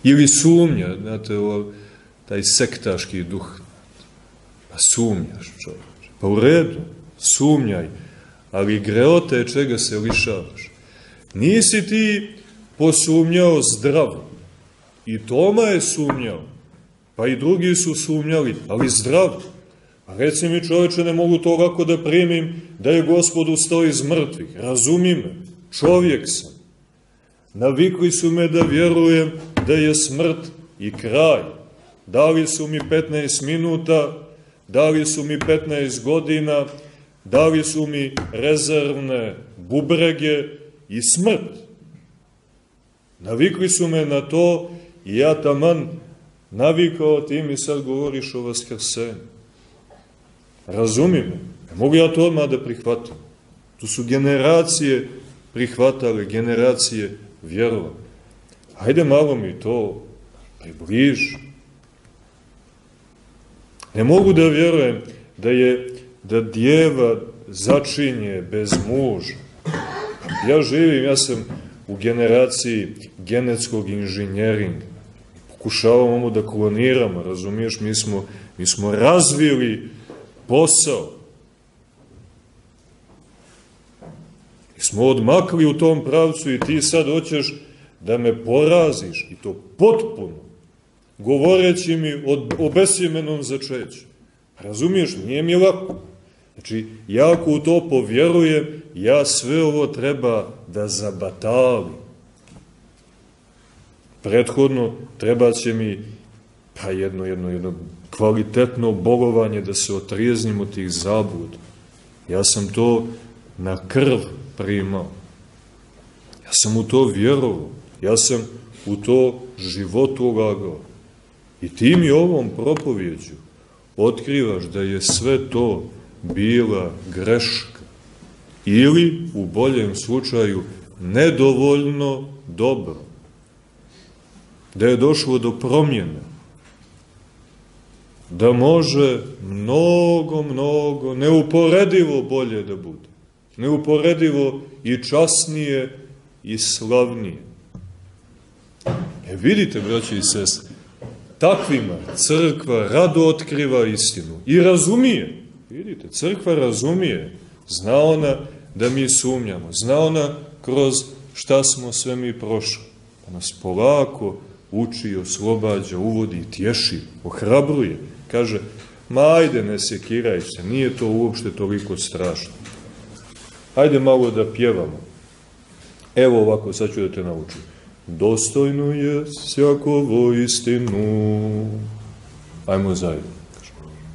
Ili sumnja, znate, taj sektaški duh. Pa sumnjaš, čovječe. Pa u redu, sumnjaj, ali greota je čega se lišavaš. Nisi ti posumnjao zdravo. I Toma je sumnjao, pa i drugi su sumnjali, ali zdravo. A reci mi, čovječe, ne mogu to lako da primim da je Gospod ustao iz mrtvih. Razumi me, čovjek sam. Navikli su me da vjerujem da je smrt i kraj. Dali su mi 15 minuta, dali su mi 15 godina, dali su mi rezervne bubrege i smrt. Navikli su me na to i ja taman navikao, ti mi sad govoriš o vaskrsenju. Razumi me, ne mogu ja to odmah da prihvatim. Tu su generacije prihvatale, generacije vjerovale. Hajde malo mi to približi. Ne mogu da vjerujem da djeva začinje bez muža. Ja živim, ja sam u generaciji genetskog inženjeringa. Pokušavamo da kloniramo, razumiješ, mi smo razvili posao. Mi smo odmakli u tom pravcu i ti sad hoćeš da me poraziš, i to potpuno, govoreći mi o besjemenom začeću. Razumiješ, nije mi lako. Znači, ja ako u to povjerujem, ja sve ovo treba da zabatalim. Prethodno treba će mi pa jedno kvalitetno bolovanje da se otrijeznim od tih zabluda. Ja sam to na krv primao. Ja sam u to vjerovao. Ja sam u to život ulagao. I ti mi ovom propovjeđu otkrivaš da je sve to bila greška. Ili, u boljem slučaju, nedovoljno dobro. Da je došlo do promjene. Da može mnogo, neuporedivo bolje da bude. Neuporedivo i časnije i slavnije. Vidite, braći i sestre, takvima crkva rado otkriva istinu i razumije. Vidite, crkva razumije. Zna ona da mi sumnjamo. Zna ona kroz šta smo sve mi prošli. Pa nas polako uči, oslobađa, uvodi, tješi, ohrabruje. Kaže, ma ajde, ne sekiraj se, nije to uopšte toliko strašno. Ajde malo da pjevamo. Evo ovako, sad ću da te naučim. Dostojno je sjakovo istinu. Ajmo zajedno.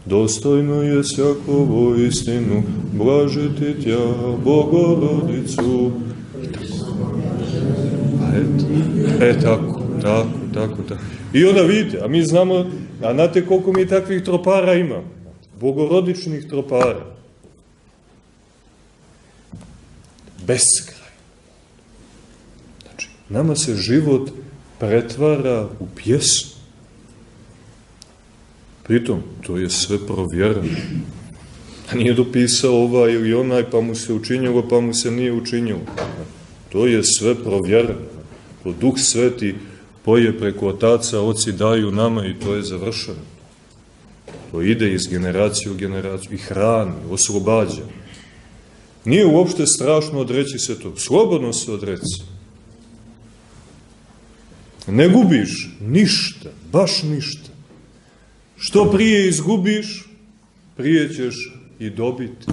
Dostojno je sjakovo istinu, blažiti tja, Bogorodicu. Tako. I onda vidite, a mi znamo, a znate koliko mi takvih tropara imamo? Bogorodičnih tropara. Beskraj. Znači, nama se život pretvara u pjesmu. Pritom, to je sve provjereno. A nije dopisao ovaj ili onaj, pa mu se učinilo, pa mu se nije učinilo. To je sve provjereno. To Duh Sveti poje preko otaca, oci daju nama i to je završeno. To ide iz generacije u generaciju i hrani, oslobađa. Nije uopšte strašno odreći se to. Slobodno se odreci. Ne gubiš ništa, baš ništa. Što prije izgubiš, prije ćeš i dobiti.